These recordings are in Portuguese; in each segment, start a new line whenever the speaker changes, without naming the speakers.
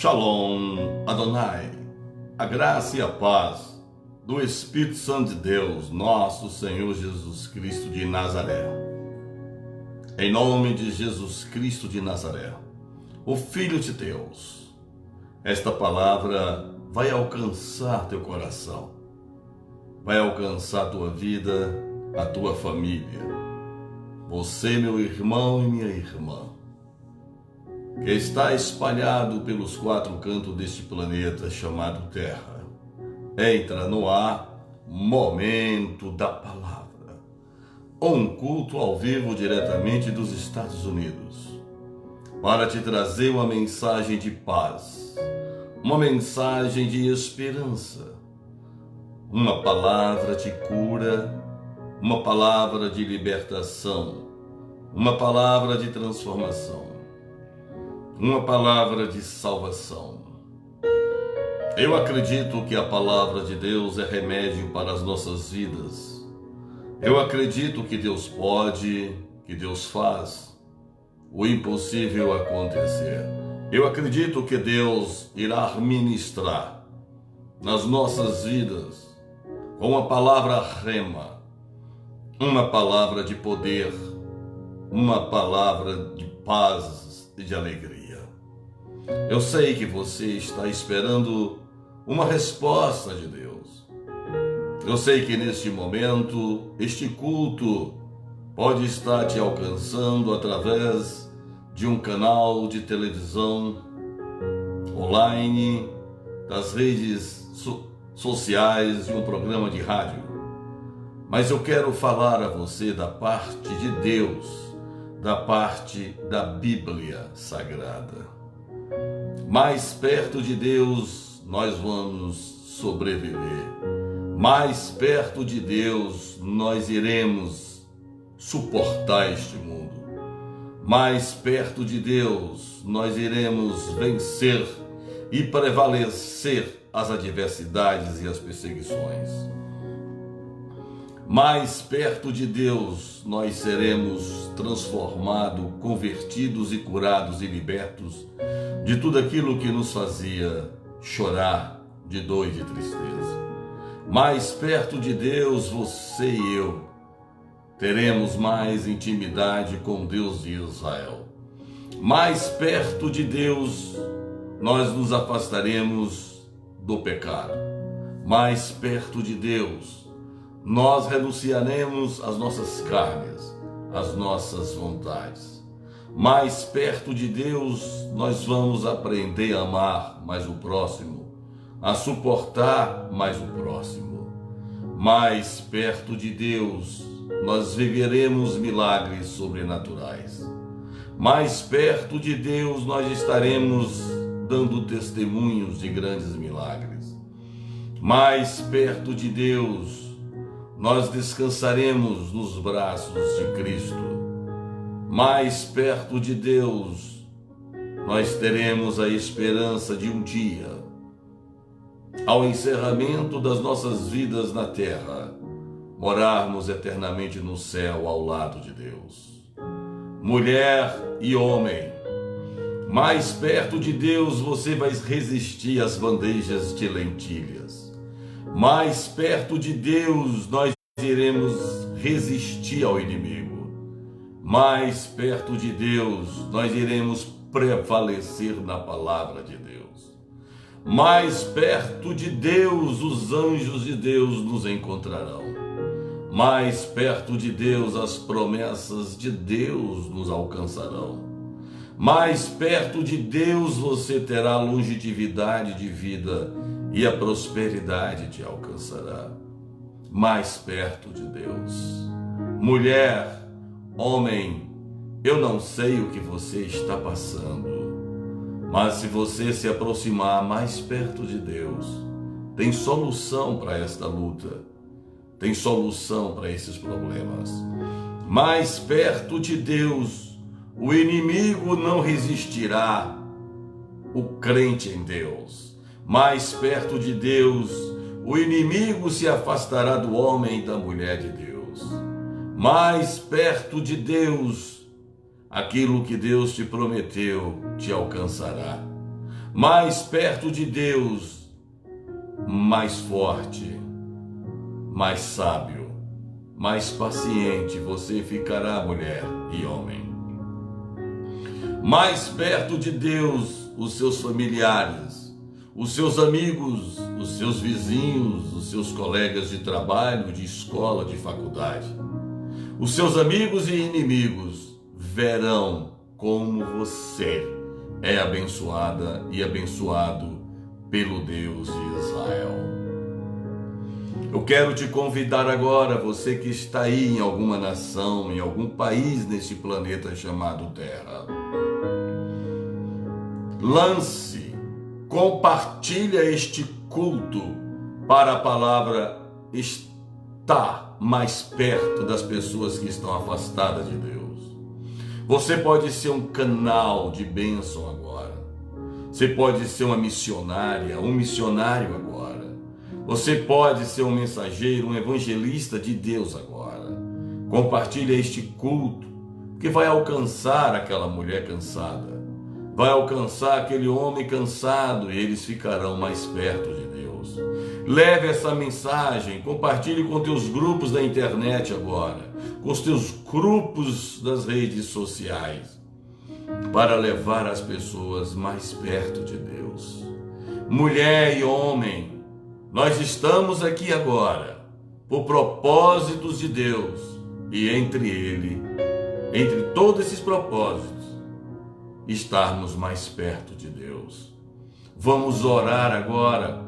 Shalom Adonai, a graça e a paz do Espírito Santo de Deus, nosso Senhor Jesus Cristo de Nazaré. Em nome de Jesus Cristo de Nazaré, o Filho de Deus, esta palavra vai alcançar teu coração, vai alcançar a tua vida, a tua família. Você, meu irmão e minha irmã, que está espalhado pelos quatro cantos deste planeta chamado Terra. Entra no ar, Momento da Palavra. Um culto ao vivo diretamente dos Estados Unidos, para te trazer uma mensagem de paz, uma mensagem de esperança, uma palavra de cura, uma palavra de libertação, uma palavra de transformação, uma palavra de salvação. Eu acredito que a palavra de Deus é remédio para as nossas vidas. Eu acredito que Deus pode, que Deus faz o impossível acontecer. Eu acredito que Deus irá ministrar nas nossas vidas com uma palavra rema, uma palavra de poder, uma palavra de paz e de alegria. Eu sei que você está esperando uma resposta de Deus. Eu sei que neste momento, este culto pode estar te alcançando através de um canal de televisão online, das redes sociais, de um programa de rádio. Mas eu quero falar a você da parte de Deus, da parte da Bíblia Sagrada. Mais perto de Deus nós vamos sobreviver. Mais perto de Deus nós iremos suportar este mundo. Mais perto de Deus nós iremos vencer e prevalecer as adversidades e as perseguições. Mais perto de Deus nós seremos transformados, convertidos e curados e libertos de tudo aquilo que nos fazia chorar de dor e de tristeza. Mais perto de Deus, você e eu teremos mais intimidade com Deus de Israel. Mais perto de Deus, nós nos afastaremos do pecado. Mais perto de Deus, nós renunciaremos às nossas carnes, às nossas vontades. Mais perto de Deus, nós vamos aprender a amar mais o próximo, a suportar mais o próximo. Mais perto de Deus, nós viveremos milagres sobrenaturais. Mais perto de Deus, nós estaremos dando testemunhos de grandes milagres. Mais perto de Deus, nós descansaremos nos braços de Cristo. Mais perto de Deus, nós teremos a esperança de um dia, ao encerramento das nossas vidas na terra, morarmos eternamente no céu ao lado de Deus. Mulher e homem, mais perto de Deus você vai resistir às bandejas de lentilhas. Mais perto de Deus nós iremos resistir ao inimigo. Mais perto de Deus nós iremos prevalecer na palavra de Deus. Mais perto de Deus os anjos de Deus nos encontrarão. Mais perto de Deus as promessas de Deus nos alcançarão. Mais perto de Deus você terá longevidade de vida e a prosperidade te alcançará. Mais perto de Deus. Mulher, homem, eu não sei o que você está passando, mas se você se aproximar mais perto de Deus, tem solução para esta luta, tem solução para esses problemas. Mais perto de Deus, o inimigo não resistirá, o crente em Deus. Mais perto de Deus, o inimigo se afastará do homem e da mulher de Deus. Mais perto de Deus, aquilo que Deus te prometeu te alcançará. Mais perto de Deus, mais forte, mais sábio, mais paciente você ficará, mulher e homem. Mais perto de Deus, os seus familiares, os seus amigos, os seus vizinhos, os seus colegas de trabalho, de escola, de faculdade, os seus amigos e inimigos verão como você é abençoada e abençoado pelo Deus de Israel. Eu quero te convidar agora, você que está aí em alguma nação, em algum país neste planeta chamado Terra. Lance, compartilha este culto para a palavra estar mais perto das pessoas que estão afastadas de Deus. Você pode ser um canal de bênção agora. Você pode ser uma missionária, um missionário agora. Você pode ser um mensageiro, um evangelista de Deus agora. Compartilha este culto que vai alcançar aquela mulher cansada. Vai alcançar aquele homem cansado e eles ficarão mais perto de Deus. Leve essa mensagem, compartilhe com teus grupos da internet agora, com os teus grupos das redes sociais, para levar as pessoas mais perto de Deus. Mulher e homem, nós estamos aqui agora por propósitos de Deus e entre todos esses propósitos, estarmos mais perto de Deus. Vamos orar agora.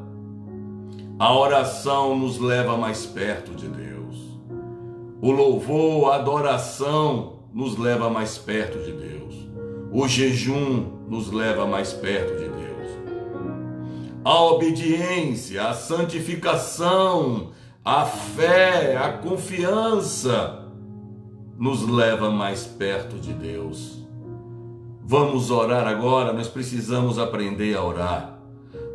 A oração nos leva mais perto de Deus. O louvor, a adoração nos leva mais perto de Deus. O jejum nos leva mais perto de Deus. A obediência, a santificação, a fé, a confiança nos leva mais perto de Deus. Vamos orar agora, nós precisamos aprender a orar.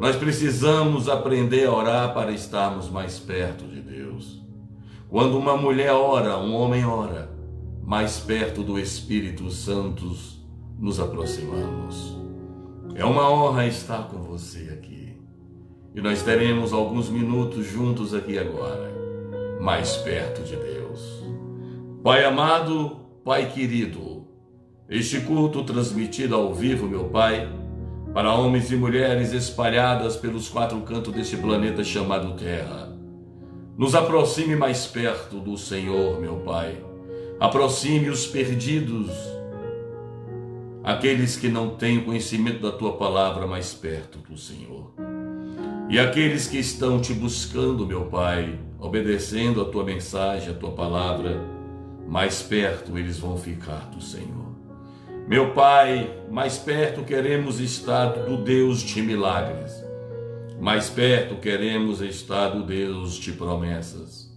Nós precisamos aprender a orar para estarmos mais perto de Deus. Quando uma mulher ora, um homem ora, mais perto do Espírito Santo nos aproximamos. É uma honra estar com você aqui. E nós teremos alguns minutos juntos aqui agora, mais perto de Deus. Pai amado, Pai querido, este culto transmitido ao vivo, meu Pai, para homens e mulheres espalhadas pelos 4 cantos deste planeta chamado Terra. Nos aproxime mais perto do Senhor, meu Pai. Aproxime os perdidos, aqueles que não têm conhecimento da Tua palavra, mais perto do Senhor. E aqueles que estão Te buscando, meu Pai, obedecendo a Tua mensagem, a Tua palavra, mais perto eles vão ficar do Senhor. Meu Pai, mais perto queremos estar do Deus de milagres. Mais perto queremos estar do Deus de promessas.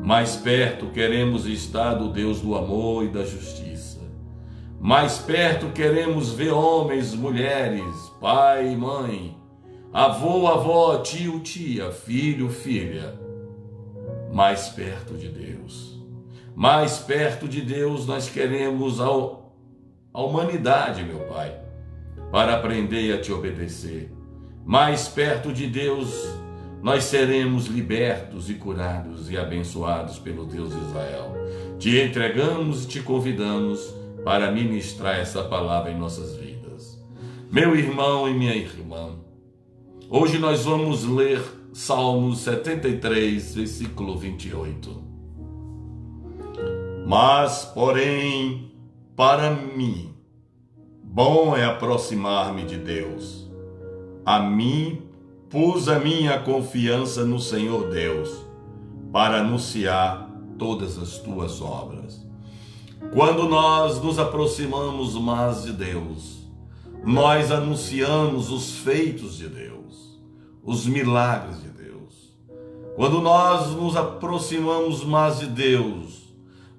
Mais perto queremos estar do Deus do amor e da justiça. Mais perto queremos ver homens, mulheres, pai e mãe, avô, avó, tio, tia, filho, filha. Mais perto de Deus. Mais perto de Deus nós queremos a humanidade, meu Pai, para aprender a Te obedecer. Mais perto de Deus, nós seremos libertos e curados e abençoados pelo Deus de Israel. Te entregamos e Te convidamos para ministrar essa palavra em nossas vidas. Meu irmão e minha irmã, hoje nós vamos ler Salmos 73, versículo 28. Mas, porém, para mim, bom é aproximar-me de Deus. A mim pus a minha confiança no Senhor Deus, para anunciar todas as tuas obras. Quando nós nos aproximamos mais de Deus, nós anunciamos os feitos de Deus, os milagres de Deus. Quando nós nos aproximamos mais de Deus,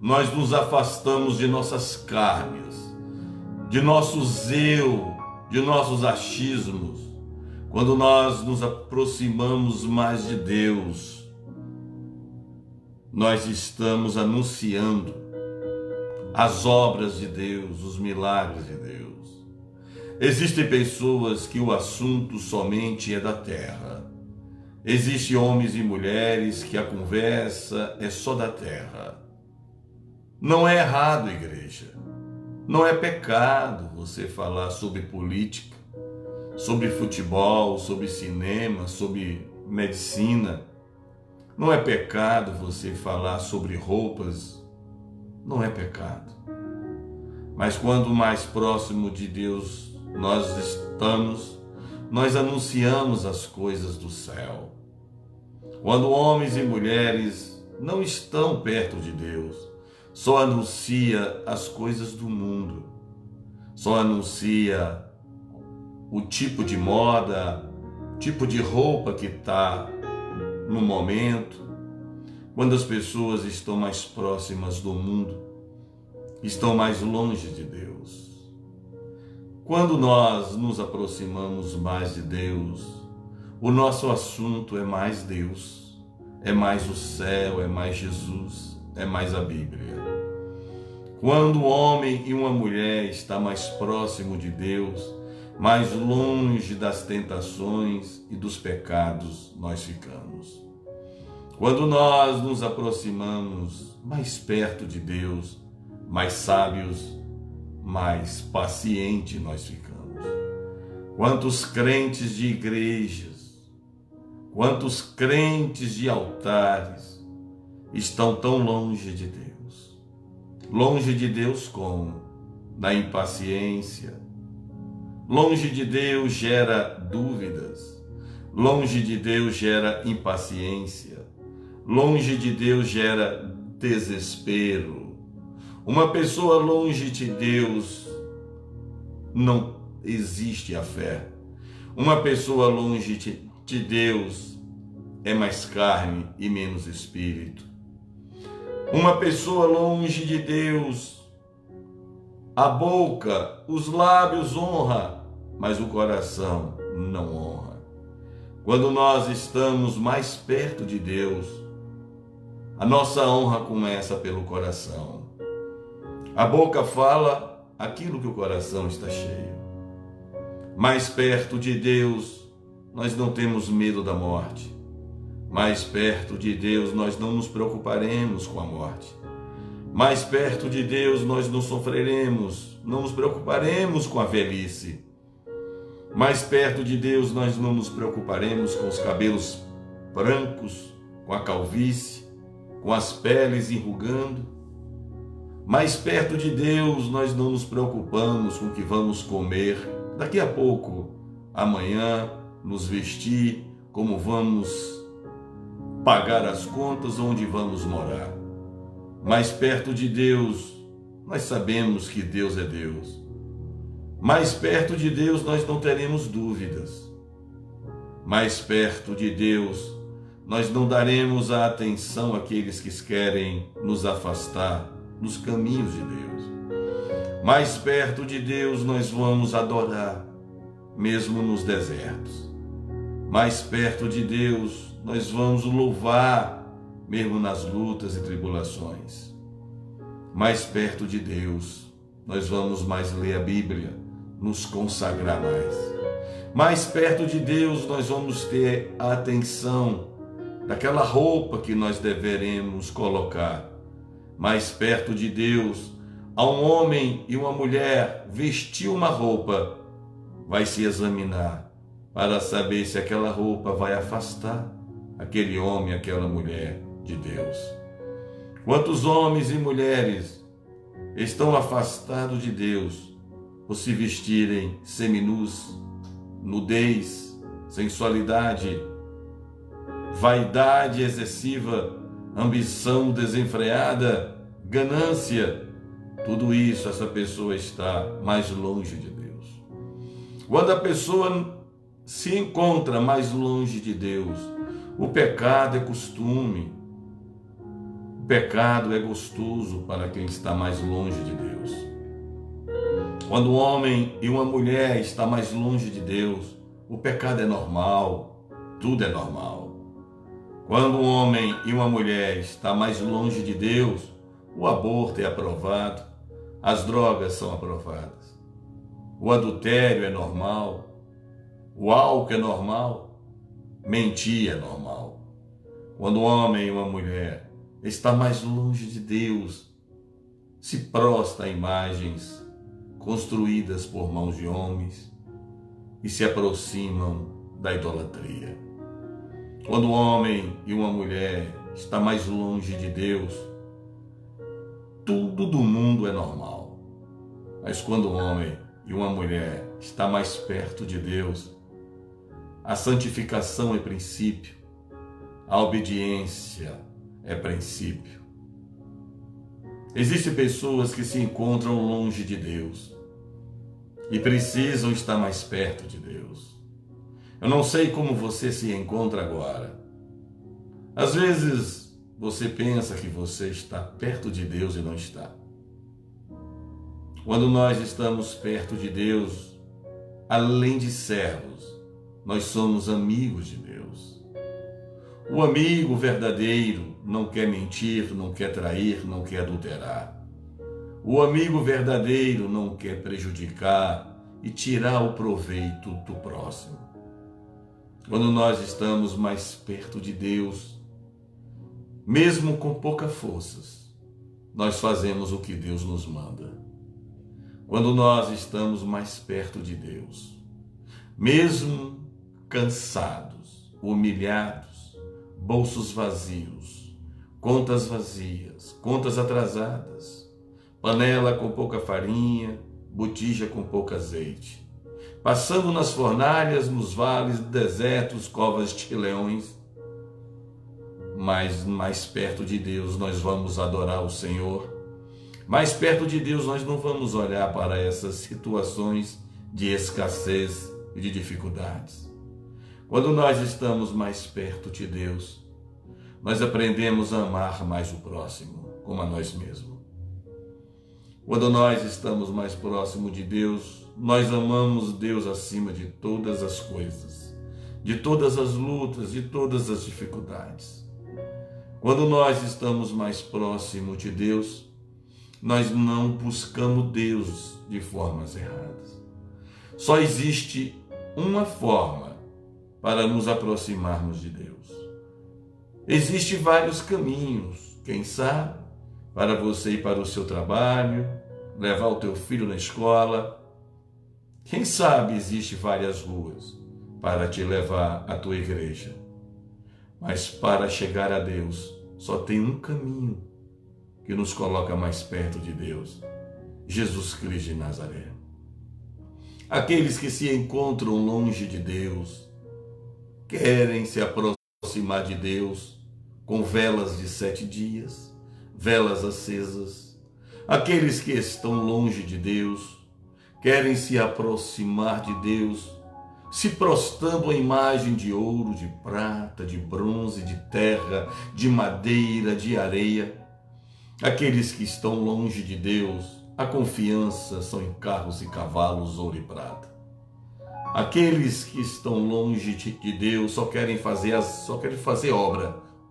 nós nos afastamos de nossas carnes, de nosso eu, de nossos achismos. Quando nós nos aproximamos mais de Deus, nós estamos anunciando as obras de Deus, os milagres de Deus. Existem pessoas que o assunto somente é da terra. Existem homens e mulheres que a conversa é só da terra. Não é errado, igreja. Não é pecado você falar sobre política, sobre futebol, sobre cinema, sobre medicina. Não é pecado você falar sobre roupas. Não é pecado. Mas quando mais próximo de Deus nós estamos, nós anunciamos as coisas do céu. Quando homens e mulheres não estão perto de Deus, só anuncia as coisas do mundo, só anuncia o tipo de moda, tipo de roupa que está no momento. Quando as pessoas estão mais próximas do mundo, estão mais longe de Deus. Quando nós nos aproximamos mais de Deus, o nosso assunto é mais Deus, é mais o céu, é mais Jesus, é mais a Bíblia. Quando um homem e uma mulher está mais próximo de Deus, mais longe das tentações e dos pecados nós ficamos. Quando nós nos aproximamos mais perto de Deus, mais sábios, mais pacientes nós ficamos. Quantos crentes de igrejas, quantos crentes de altares estão tão longe de Deus? Longe de Deus como? Da impaciência. Longe de Deus gera dúvidas. Longe de Deus gera impaciência. Longe de Deus gera desespero. Uma pessoa longe de Deus não existe a fé. Uma pessoa longe de Deus é mais carne e menos espírito. Uma pessoa longe de Deus, a boca, os lábios honra, mas o coração não honra. Quando nós estamos mais perto de Deus, a nossa honra começa pelo coração. A boca fala aquilo que o coração está cheio. Mais perto de Deus, nós não temos medo da morte. Mais perto de Deus, nós não nos preocuparemos com a morte. Mais perto de Deus, nós não sofreremos, não nos preocuparemos com a velhice. Mais perto de Deus, nós não nos preocuparemos com os cabelos brancos, com a calvície, com as peles enrugando. Mais perto de Deus, nós não nos preocupamos com o que vamos comer daqui a pouco, amanhã, nos vestir, como vamos pagar as contas, onde vamos morar. Mais perto de Deus, nós sabemos que Deus é Deus. Mais perto de Deus, nós não teremos dúvidas. Mais perto de Deus, nós não daremos a atenção àqueles que querem nos afastar dos caminhos de Deus. Mais perto de Deus nós vamos adorar, mesmo nos desertos. Mais perto de Deus nós vamos louvar, mesmo nas lutas e tribulações. Mais perto de Deus nós vamos mais ler a Bíblia, nos consagrar mais. Mais perto de Deus nós vamos ter a atenção daquela roupa que nós deveremos colocar. Mais perto de Deus, a um homem e uma mulher vestir uma roupa, vai se examinar para saber se aquela roupa vai afastar aquele homem, aquela mulher de Deus. Quantos homens e mulheres estão afastados de Deus por se vestirem seminus, nudez, sensualidade, vaidade excessiva, ambição desenfreada, ganância, tudo isso, essa pessoa está mais longe de Deus. Quando a pessoa se encontra mais longe de Deus, o pecado é costume, o pecado é gostoso para quem está mais longe de Deus. Quando um homem e uma mulher está mais longe de Deus, o pecado é normal, tudo é normal. Quando um homem e uma mulher está mais longe de Deus, o aborto é aprovado, as drogas são aprovadas. O adultério é normal. O álcool é normal. Mentir é normal. Quando um homem e uma mulher está mais longe de Deus, se prostra a imagens construídas por mãos de homens e se aproximam da idolatria. Quando um homem e uma mulher está mais longe de Deus, tudo do mundo é normal. Mas quando um homem e uma mulher está mais perto de Deus, a santificação é princípio, a obediência é princípio. Existem pessoas que se encontram longe de Deus e precisam estar mais perto de Deus. Eu não sei como você se encontra agora. Às vezes você pensa que você está perto de Deus e não está. Quando nós estamos perto de Deus, além de servos, nós somos amigos de Deus. O amigo verdadeiro não quer mentir, não quer trair, não quer adulterar. O amigo verdadeiro não quer prejudicar e tirar o proveito do próximo. Quando nós estamos mais perto de Deus, mesmo com poucas forças, nós fazemos o que Deus nos manda. Quando nós estamos mais perto de Deus, mesmo cansados, humilhados, bolsos vazios, contas vazias, contas atrasadas, panela com pouca farinha, botija com pouco azeite, passando nas fornalhas, nos vales, desertos, covas de leões, mas mais perto de Deus nós vamos adorar o Senhor. Mais perto de Deus nós não vamos olhar para essas situações de escassez e de dificuldades. Quando nós estamos mais perto de Deus, nós aprendemos a amar mais o próximo, como a nós mesmos. Quando nós estamos mais próximo de Deus, nós amamos Deus acima de todas as coisas, de todas as lutas, de todas as dificuldades. Quando nós estamos mais próximo de Deus, nós não buscamos Deus de formas erradas. Só existe uma forma para nos aproximarmos de Deus. Existem vários caminhos, quem sabe, para você ir para o seu trabalho, levar o teu filho na escola. Quem sabe existem várias ruas para te levar à tua igreja. Mas para chegar a Deus, só tem um caminho que nos coloca mais perto de Deus: Jesus Cristo de Nazaré. Aqueles que se encontram longe de Deus, querem se aproximar de Deus com velas de 7 dias, velas acesas. Aqueles que estão longe de Deus, querem se aproximar de Deus, se prostrando à imagem de ouro, de prata, de bronze, de terra, de madeira, de areia. Aqueles que estão longe de Deus, a confiança são em carros e cavalos, ouro e prata. Aqueles que estão longe de Deus só querem fazer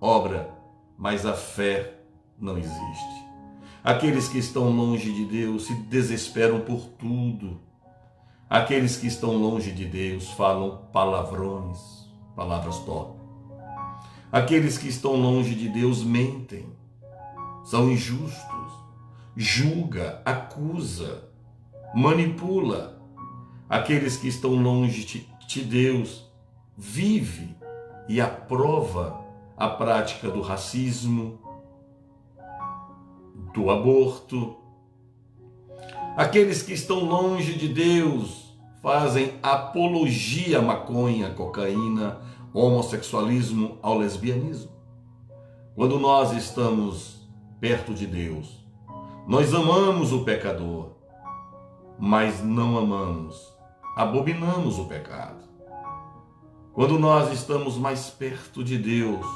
obra, mas a fé não existe. Aqueles que estão longe de Deus se desesperam por tudo. Aqueles que estão longe de Deus falam palavrões, palavras torpes. Aqueles que estão longe de Deus mentem, são injustos, julga, acusa, manipula. Aqueles que estão longe de Deus vive e aprova a prática do racismo, do aborto. Aqueles que estão longe de Deus fazem apologia à maconha, cocaína, homossexualismo, ao lesbianismo. Quando nós estamos perto de Deus, nós amamos o pecador, mas não abominamos o pecado. Quando nós estamos mais perto de Deus,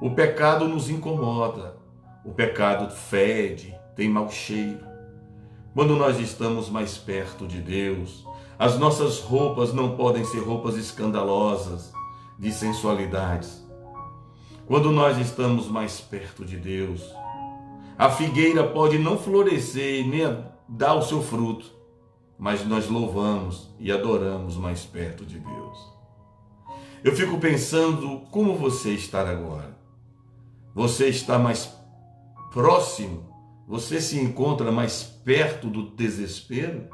o pecado nos incomoda, o pecado fede, tem mau cheiro. Quando nós estamos mais perto de Deus, as nossas roupas não podem ser roupas escandalosas, de sensualidades. Quando nós estamos mais perto de Deus, a figueira pode não florescer nem dar o seu fruto, mas nós louvamos e adoramos mais perto de Deus. Eu fico pensando como você está agora. Você está mais próximo? Você se encontra mais perto do desespero?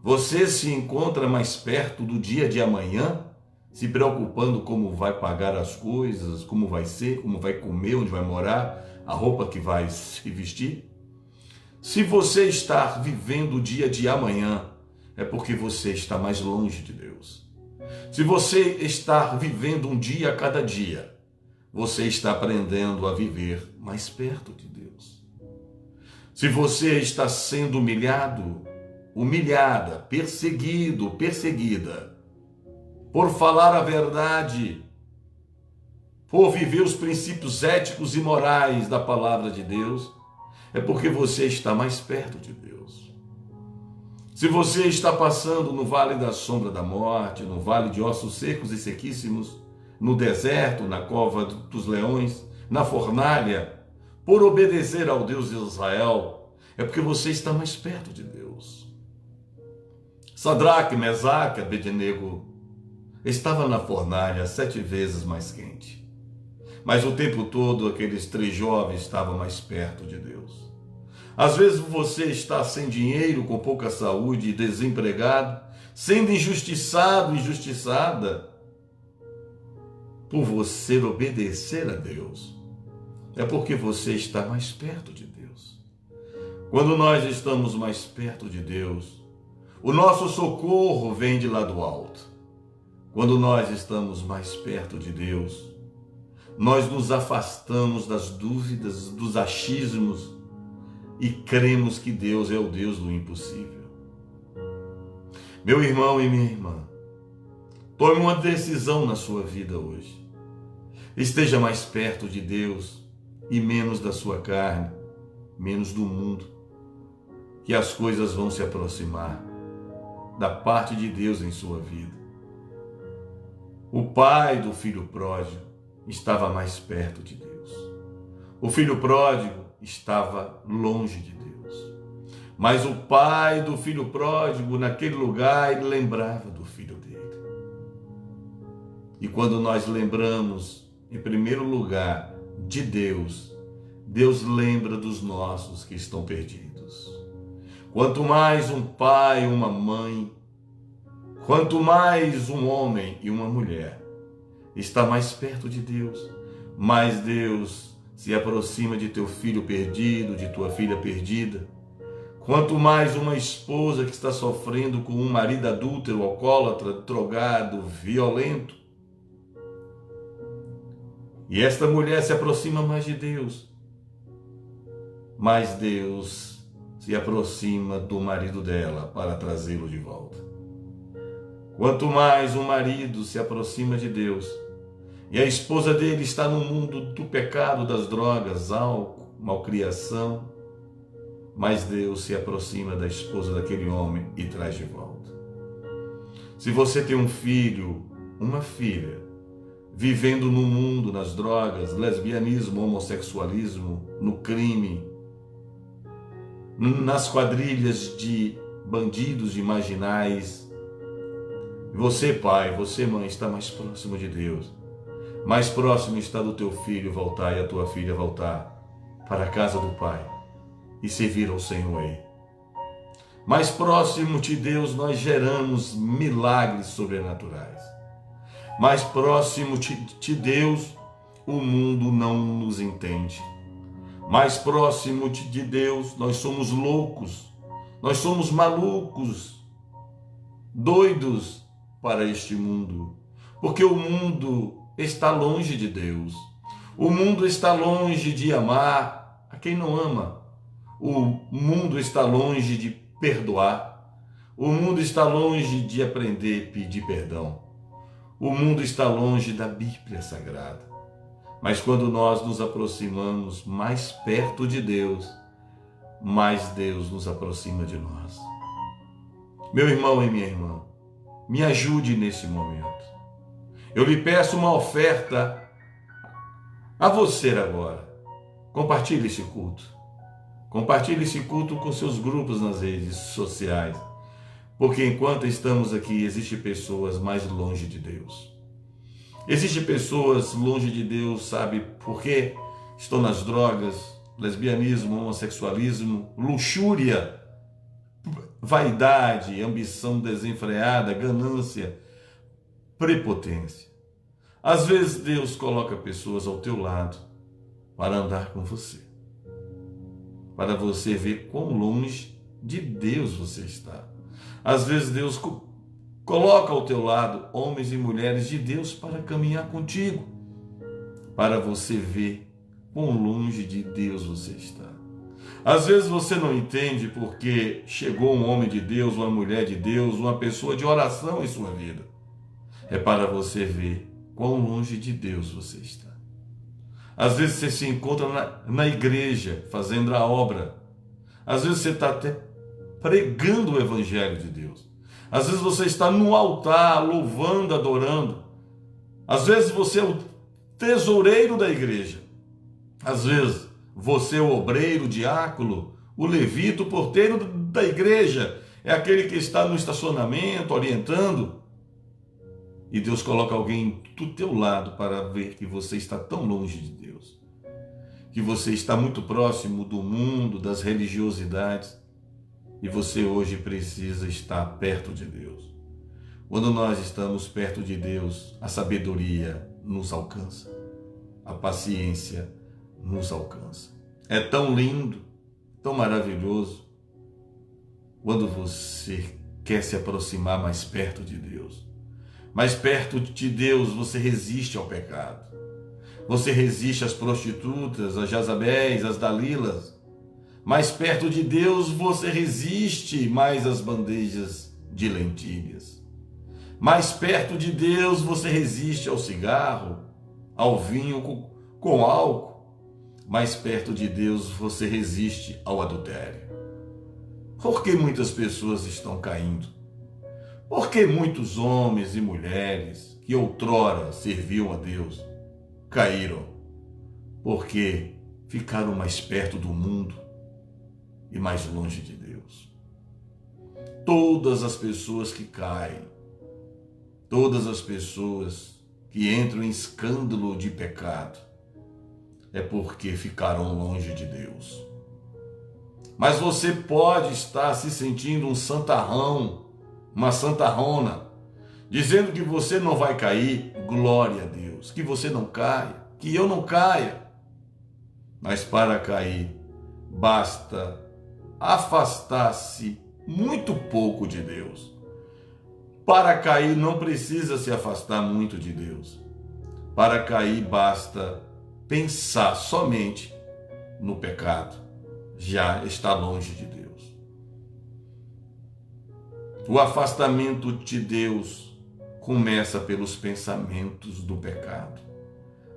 Você se encontra mais perto do dia de amanhã, se preocupando como vai pagar as coisas, como vai ser, como vai comer, onde vai morar, a roupa que vai se vestir? Se você está vivendo o dia de amanhã, é porque você está mais longe de Deus. Se você está vivendo um dia a cada dia, você está aprendendo a viver mais perto de Deus. Se você está sendo humilhado, humilhada, perseguido, perseguida, por falar a verdade, por viver os princípios éticos e morais da palavra de Deus, é porque você está mais perto de Deus. Se você está passando no vale da sombra da morte, no vale de ossos secos e sequíssimos, no deserto, na cova dos leões, na fornalha, por obedecer ao Deus de Israel, é porque você está mais perto de Deus. Sadraque, Mesaque, Abednego estava na fornalha 7 vezes mais quente. Mas o tempo todo aqueles 3 jovens estavam mais perto de Deus. Às vezes você está sem dinheiro, com pouca saúde, desempregado, sendo injustiçado, injustiçada, por você obedecer a Deus. É porque você está mais perto de Deus. Quando nós estamos mais perto de Deus, o nosso socorro vem de lá do alto. Quando nós estamos mais perto de Deus, nós nos afastamos das dúvidas, dos achismos e cremos que Deus é o Deus do impossível. Meu irmão e minha irmã, tome uma decisão na sua vida hoje. Esteja mais perto de Deus e menos da sua carne, menos do mundo, que as coisas vão se aproximar da parte de Deus em sua vida. O pai do filho pródigo estava mais perto de Deus. O filho pródigo estava longe de Deus. Mas o pai do filho pródigo, naquele lugar, ele lembrava do filho dele. E quando nós lembramos, em primeiro lugar, de Deus, Deus lembra dos nossos que estão perdidos. Quanto mais um pai, uma mãe, quanto mais um homem e uma mulher está mais perto de Deus, mais Deus se aproxima de teu filho perdido, de tua filha perdida. Quanto mais uma esposa que está sofrendo com um marido adúltero, alcoólatra, drogado, violento. E esta mulher se aproxima mais de Deus, mais Deus se aproxima do marido dela para trazê-lo de volta. Quanto mais um marido se aproxima de Deus, e a esposa dele está no mundo do pecado, das drogas, álcool, malcriação, mas Deus se aproxima da esposa daquele homem e traz de volta. Se você tem um filho, uma filha, vivendo no mundo, nas drogas, lesbianismo, homossexualismo, no crime, nas quadrilhas de bandidos, de marginais, você, pai, você, mãe, está mais próximo de Deus. Mais próximo está do teu filho voltar e a tua filha voltar para a casa do Pai e servir ao Senhor aí. Mais próximo de Deus nós geramos milagres sobrenaturais. Mais próximo de Deus o mundo não nos entende. Mais próximo de Deus nós somos loucos, nós somos malucos, doidos para este mundo, porque o mundo está longe de Deus. O mundo está longe de amar a quem não ama. O mundo está longe de perdoar. O mundo está longe de aprender a pedir perdão. O mundo está longe da Bíblia Sagrada. Mas quando nós nos aproximamos mais perto de Deus, mais Deus nos aproxima de nós. Meu irmão e minha irmã, me ajude nesse momento. Eu lhe peço uma oferta a você agora. Compartilhe esse culto. Compartilhe esse culto com seus grupos nas redes sociais. Porque enquanto estamos aqui, existem pessoas mais longe de Deus. Existem pessoas longe de Deus, sabe por quê? Estão nas drogas, lesbianismo, homossexualismo, luxúria, vaidade, ambição desenfreada, ganância, prepotência. Às vezes Deus coloca pessoas ao teu lado para andar com você, para você ver quão longe de Deus você está. Às vezes Deus coloca ao teu lado homens e mulheres de Deus para caminhar contigo, para você ver quão longe de Deus você está. Às vezes você não entende porque chegou um homem de Deus, uma mulher de Deus, uma pessoa de oração em sua vida. É para você ver quão longe de Deus você está. Às vezes você se encontra na igreja, fazendo a obra. Às vezes você está até pregando o Evangelho de Deus. Às vezes você está no altar, louvando, adorando. Às vezes você é o tesoureiro da igreja. Às vezes você é o obreiro, o diácono, o levita, o porteiro da igreja. É aquele que está no estacionamento, orientando. E Deus coloca alguém do teu lado para ver que você está tão longe de Deus. Que você está muito próximo do mundo, das religiosidades. E você hoje precisa estar perto de Deus. Quando nós estamos perto de Deus, a sabedoria nos alcança. A paciência nos alcança. É tão lindo, tão maravilhoso, quando você quer se aproximar mais perto de Deus. Mais perto de Deus, você resiste ao pecado. Você resiste às prostitutas, às Jezabéis, às Dalilas. Mais perto de Deus, você resiste mais às bandejas de lentilhas. Mais perto de Deus, você resiste ao cigarro, ao vinho com álcool. Mais perto de Deus, você resiste ao adultério. Por que muitas pessoas estão caindo? Por que muitos homens e mulheres que outrora serviam a Deus caíram? Porque ficaram mais perto do mundo e mais longe de Deus. Todas as pessoas que caem, todas as pessoas que entram em escândalo de pecado, é porque ficaram longe de Deus. Mas você pode estar se sentindo um santarrão, uma santarrona, dizendo que você não vai cair. Glória a Deus, que você não caia, que eu não caia. Mas para cair, basta afastar-se muito pouco de Deus. Para cair não precisa se afastar muito de Deus. Para cair basta pensar somente no pecado. Já está longe de Deus. O afastamento de Deus começa pelos pensamentos do pecado.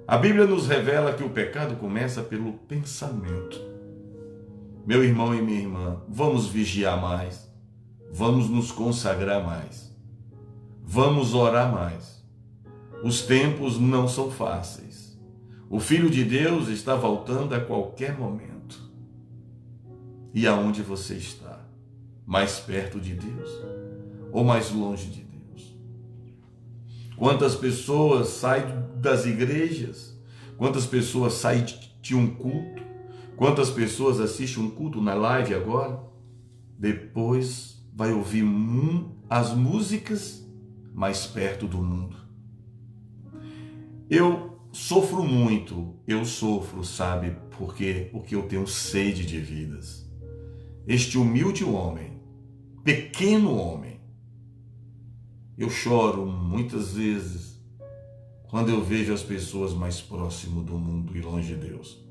A Bíblia nos revela que o pecado começa pelo pensamento. Meu irmão e minha irmã, vamos vigiar mais, vamos nos consagrar mais, vamos orar mais. Os tempos não são fáceis. O Filho de Deus está voltando a qualquer momento. E aonde você está? Mais perto de Deus ou mais longe de Deus? Quantas pessoas saem das igrejas? Quantas pessoas saem de um culto? Quantas pessoas assistem um culto na live agora? Depois vai ouvir as músicas mais perto do mundo. Eu sofro muito, sabe por quê? Porque eu tenho sede de vidas. Este humilde homem, pequeno homem, eu choro muitas vezes quando eu vejo as pessoas mais próximas do mundo e longe de Deus.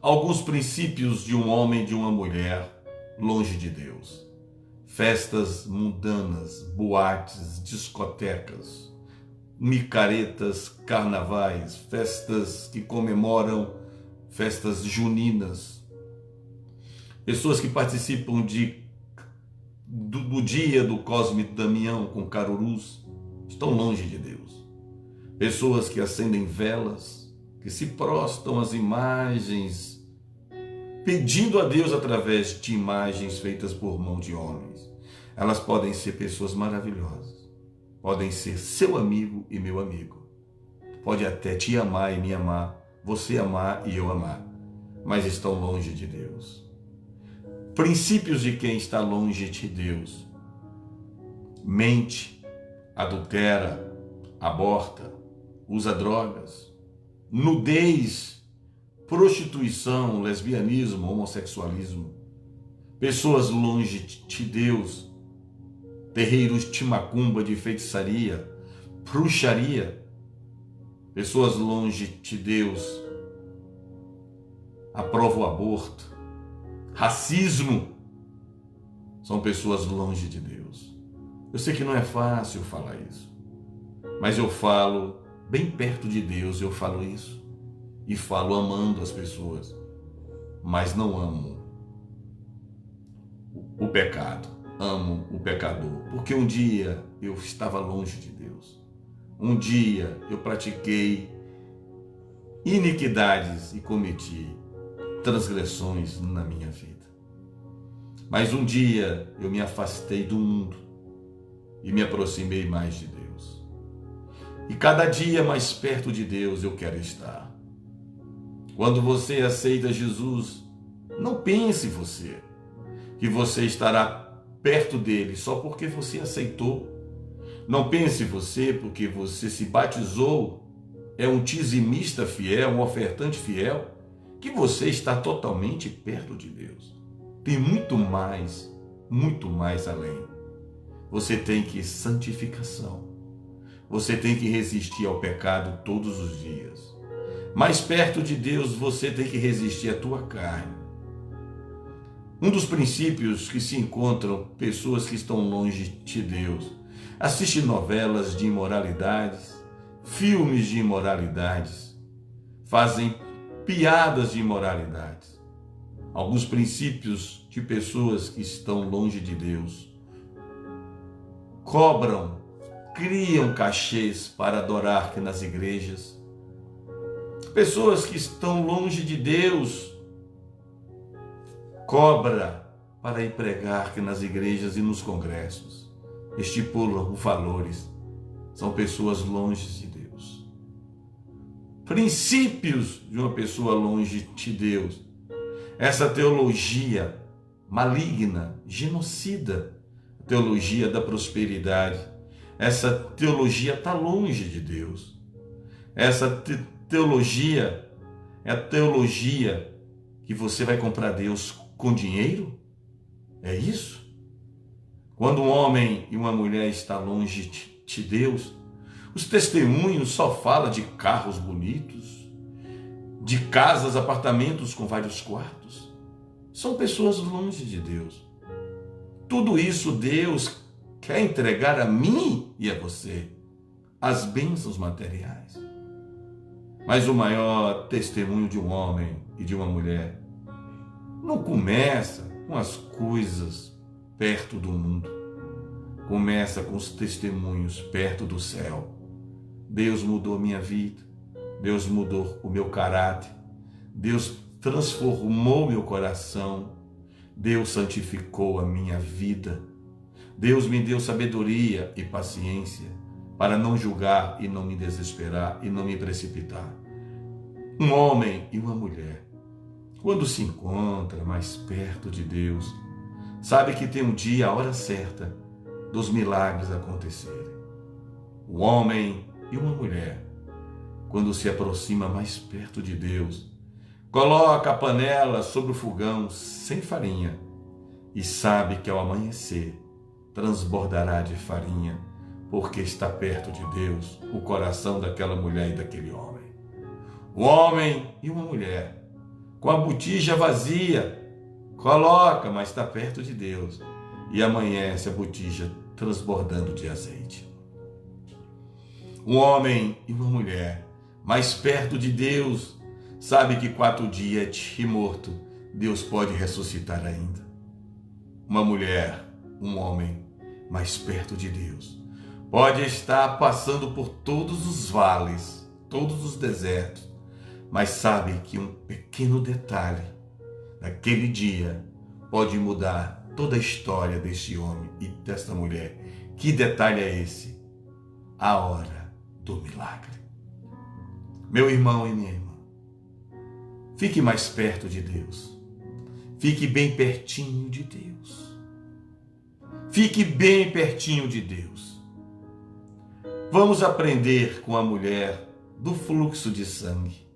Alguns princípios de um homem e de uma mulher longe de Deus. Festas mundanas, boates, discotecas, micaretas, carnavais, festas que comemoram festas juninas. Pessoas que participam do dia do Cosme Damião com carurus estão longe de Deus. Pessoas que acendem velas, que se prostam às imagens, pedindo a Deus através de imagens feitas por mão de homens. Elas podem ser pessoas maravilhosas, podem ser seu amigo e meu amigo, pode até te amar e me amar, você amar e eu amar, mas estão longe de Deus. Princípios de quem está longe de Deus: mente, adultera, aborta, usa drogas, nudez, prostituição, lesbianismo, homossexualismo. Pessoas longe de Deus, terreiros de macumba, de feitiçaria, bruxaria. Pessoas longe de Deus aprovam o aborto, racismo. São pessoas longe de Deus. Eu sei que não é fácil falar isso, mas eu falo bem perto de Deus, eu falo isso. E falo amando as pessoas, mas não amo o pecado, amo o pecador. Porque um dia eu estava longe de Deus. Um dia eu pratiquei iniquidades e cometi transgressões na minha vida. Mas um dia eu me afastei do mundo e me aproximei mais de Deus. E cada dia mais perto de Deus eu quero estar. Quando você aceita Jesus, não pense você que você estará perto dele só porque você aceitou. Não pense você porque você se batizou, é um dizimista fiel, um ofertante fiel, que você está totalmente perto de Deus. Tem muito mais além. Você tem que santificação. Você tem que resistir ao pecado todos os dias. Mais perto de Deus, você tem que resistir à tua carne. Um dos princípios que se encontram pessoas que estão longe de Deus: assistem novelas de imoralidades, filmes de imoralidades, fazem piadas de imoralidades. Alguns princípios de pessoas que estão longe de Deus: cobram, criam cachês para adorar nas igrejas. Pessoas que estão longe de Deus cobra para ir pregar nas igrejas e nos congressos. Estipulam valores. São pessoas longe de Deus. Princípios de uma pessoa longe de Deus: essa teologia maligna, genocida, teologia da prosperidade. Essa teologia está longe de Deus. Essa teologia é a teologia que você vai comprar Deus com dinheiro? É isso? Quando um homem e uma mulher estão longe de Deus, os testemunhos só falam de carros bonitos, de casas, apartamentos com vários quartos. São pessoas longe de Deus. Tudo isso Deus quer entregar a mim e a você, as bênçãos materiais. Mas o maior testemunho de um homem e de uma mulher não começa com as coisas perto do mundo. Começa com os testemunhos perto do céu. Deus mudou a minha vida. Deus mudou o meu caráter. Deus transformou meu coração. Deus santificou a minha vida. Deus me deu sabedoria e paciência para não julgar e não me desesperar e não me precipitar. Um homem e uma mulher, quando se encontra mais perto de Deus, sabe que tem um dia, a hora certa dos milagres acontecerem. O homem e uma mulher, quando se aproxima mais perto de Deus, coloca a panela sobre o fogão sem farinha e sabe que ao amanhecer transbordará de farinha, porque está perto de Deus o coração daquela mulher e daquele homem. O homem e uma mulher, com a botija vazia, coloca, mas está perto de Deus, e amanhece a botija transbordando de azeite. Um homem e uma mulher, mais perto de Deus, sabe que 4 dias de morto, Deus pode ressuscitar ainda. Uma mulher, um homem, mais perto de Deus, pode estar passando por todos os vales, todos os desertos, mas sabe que um pequeno detalhe daquele dia pode mudar toda a história deste homem e desta mulher. Que detalhe é esse? A hora do milagre. Meu irmão e minha irmã, fique mais perto de Deus. Fique bem pertinho de Deus. Fique bem pertinho de Deus. Vamos aprender com a mulher do fluxo de sangue.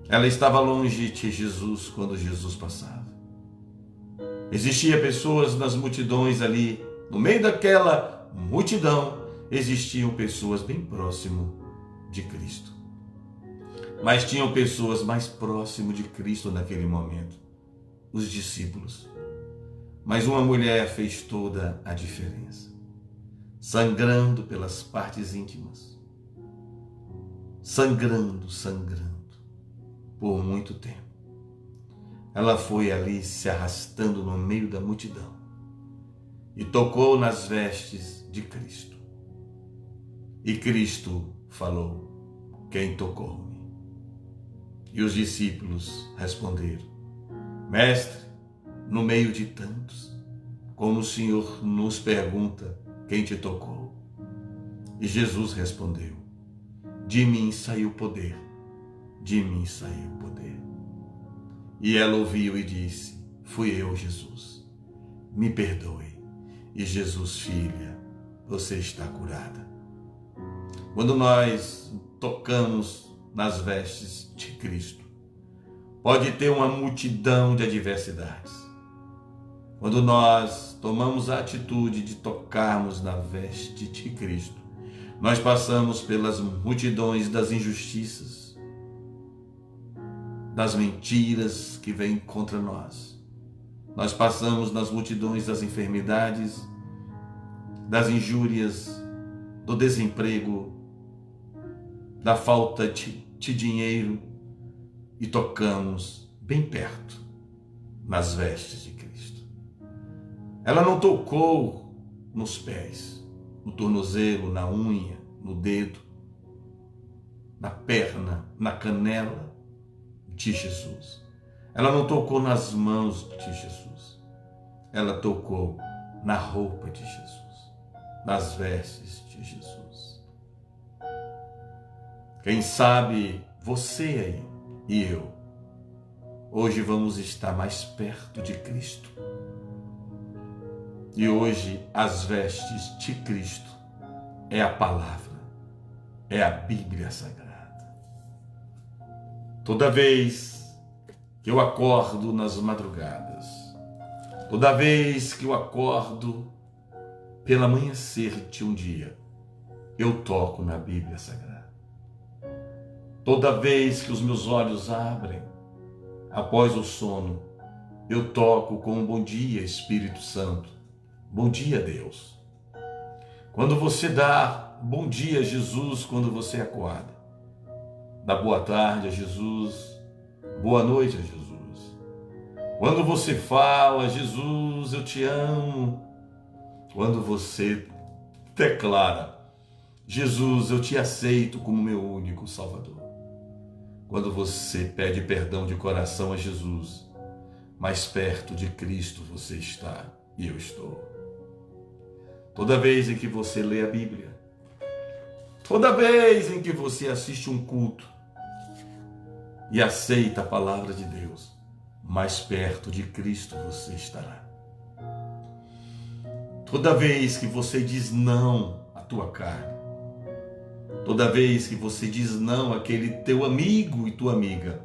Ela estava longe de Jesus quando Jesus passava. Existiam pessoas nas multidões ali, no meio daquela multidão, existiam pessoas bem próximo de Cristo. Mas tinham pessoas mais próximo de Cristo naquele momento, os discípulos. Mas uma mulher fez toda a diferença, sangrando pelas partes íntimas, sangrando por muito tempo. Ela foi ali se arrastando no meio da multidão e tocou nas vestes de Cristo. E Cristo falou: quem tocou-me? E os discípulos responderam: Mestre, no meio de tantos, como o Senhor nos pergunta quem te tocou? E Jesus respondeu: de mim saiu poder, de mim saiu poder. E ela ouviu e disse: fui eu, Jesus, me perdoe. E Jesus: filha, você está curada. Quando nós tocamos nas vestes de Cristo, pode ter uma multidão de adversidades. Quando nós tomamos a atitude de tocarmos na veste de Cristo, nós passamos pelas multidões das injustiças, das mentiras que vêm contra nós. Nós passamos nas multidões das enfermidades, das injúrias, do desemprego, da falta de dinheiro, e tocamos bem perto nas vestes de Cristo. Ela não tocou nos pés, no tornozelo, na unha, no dedo, na perna, na canela de Jesus. Ela não tocou nas mãos de Jesus. Ela tocou na roupa de Jesus, nas vestes de Jesus. Quem sabe você aí e eu, hoje vamos estar mais perto de Cristo. E hoje as vestes de Cristo é a palavra, é a Bíblia Sagrada. Toda vez que eu acordo nas madrugadas, toda vez que eu acordo pelo amanhecer de um dia, eu toco na Bíblia Sagrada. Toda vez que os meus olhos abrem, após o sono, eu toco com um bom dia, Espírito Santo. Bom dia, Deus. Quando você dá bom dia a Jesus quando você acorda, dá boa tarde a Jesus, boa noite a Jesus. Quando você fala: Jesus, eu te amo. Quando você declara: Jesus, eu te aceito como meu único Salvador. Quando você pede perdão de coração a Jesus, mais perto de Cristo você está e eu estou. Toda vez em que você lê a Bíblia, toda vez em que você assiste um culto e aceita a palavra de Deus, mais perto de Cristo você estará. Toda vez que você diz não à tua carne, toda vez que você diz não àquele teu amigo e tua amiga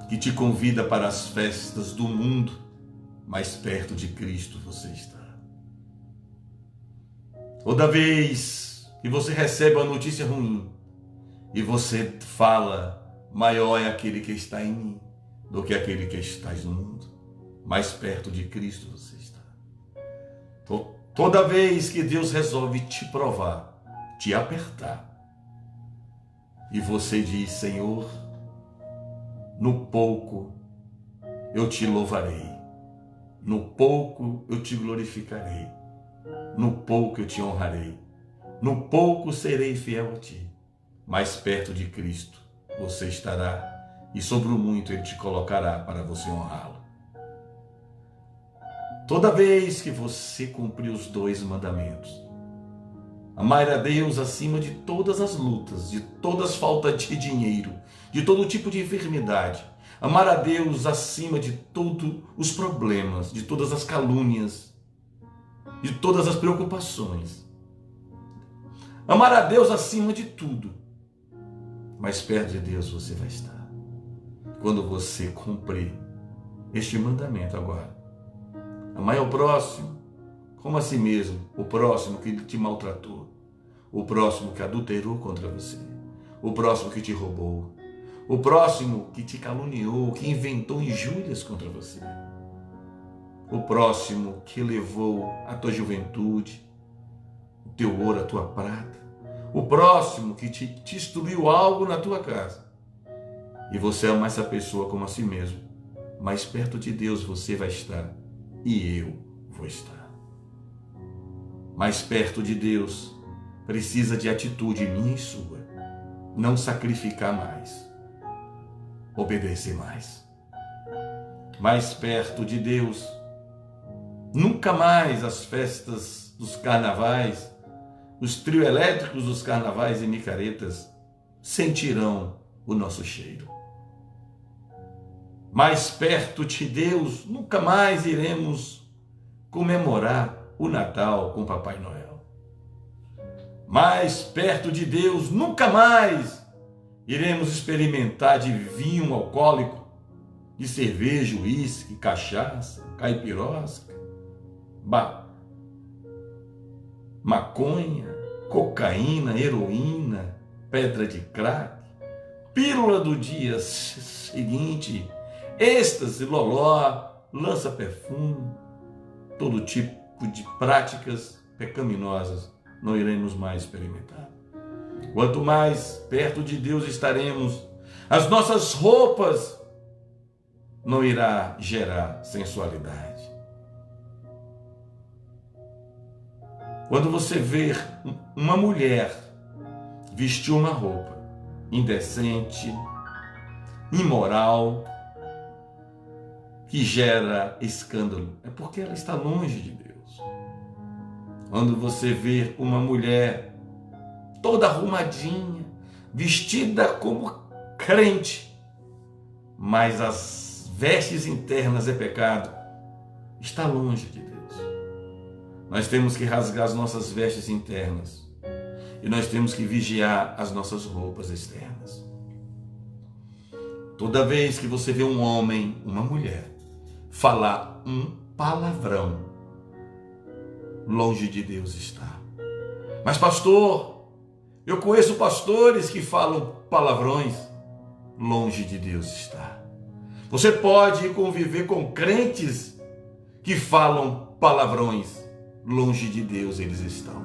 que te convida para as festas do mundo, mais perto de Cristo você está. Toda vez que você recebe uma notícia ruim e você fala: maior é aquele que está em mim do que aquele que está no mundo, mais perto de Cristo você está. Toda vez que Deus resolve te provar, te apertar, e você diz: Senhor, no pouco eu te louvarei, no pouco eu te glorificarei, no pouco eu te honrarei, no pouco serei fiel a ti. Mais perto de Cristo você estará, e sobre o muito Ele te colocará para você honrá-lo. Toda vez que você cumprir os 2 mandamentos, amar a Deus acima de todas as lutas, de todas as faltas de dinheiro, de todo tipo de enfermidade, amar a Deus acima de todos os problemas, de todas as calúnias, de todas as preocupações. Amar a Deus acima de tudo. Mais perto de Deus você vai estar quando você cumprir este mandamento agora. Amar ao próximo como a si mesmo, o próximo que te maltratou, o próximo que adulterou contra você, o próximo que te roubou, o próximo que te caluniou, que inventou injúrias contra você, o próximo que levou a tua juventude, o teu ouro, a tua prata, o próximo que te destruiu algo na tua casa. E você ama essa pessoa como a si mesmo. Mais perto de Deus você vai estar e eu vou estar. Mais perto de Deus precisa de atitude minha e sua. Não sacrificar mais, obedecer mais. Mais perto de Deus, nunca mais as festas dos carnavais, os trio elétricos dos carnavais e micaretas sentirão o nosso cheiro. Mais perto de Deus, nunca mais iremos comemorar o Natal com Papai Noel. Mais perto de Deus, nunca mais iremos experimentar de vinho alcoólico, de cerveja, uísque, cachaça, caipirosca, maconha, cocaína, heroína, pedra de crack, pílula do dia seguinte, êxtase, loló, lança-perfume, todo tipo de práticas pecaminosas não iremos mais experimentar. Quanto mais perto de Deus estaremos, as nossas roupas não irá gerar sensualidade. Quando você ver uma mulher vestir uma roupa indecente, imoral, que gera escândalo, é porque ela está longe de Deus. Quando você ver uma mulher toda arrumadinha, vestida como crente, mas as vestes internas é pecado, está longe de Deus. Nós temos que rasgar as nossas vestes internas e nós temos que vigiar as nossas roupas externas. Toda vez que você vê um homem, uma mulher, falar um palavrão, longe de Deus está. Mas pastor, eu conheço pastores que falam palavrões, longe de Deus está. Você pode conviver com crentes que falam palavrões, longe de Deus eles estão.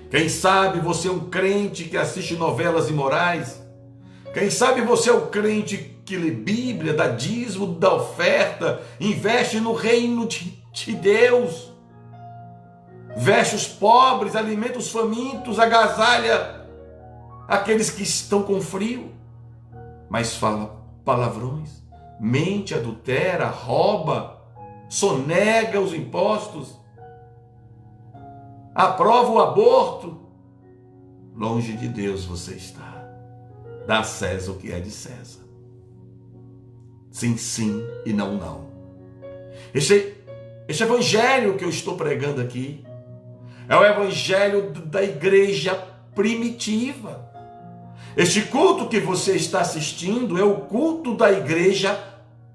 Quem sabe você é um crente que assiste novelas imorais? Quem sabe você é um crente que lê Bíblia, dá dízimo, dá oferta, investe no reino de Deus, veste os pobres, alimenta os famintos, agasalha aqueles que estão com frio, mas fala palavrões, mente, adultera, rouba, sonega os impostos, aprova o aborto. Longe de Deus você está. Dá a César o que é de César. Sim, sim e não, não. Este evangelho que eu estou pregando aqui é o evangelho da igreja primitiva. Este culto que você está assistindo é o culto da igreja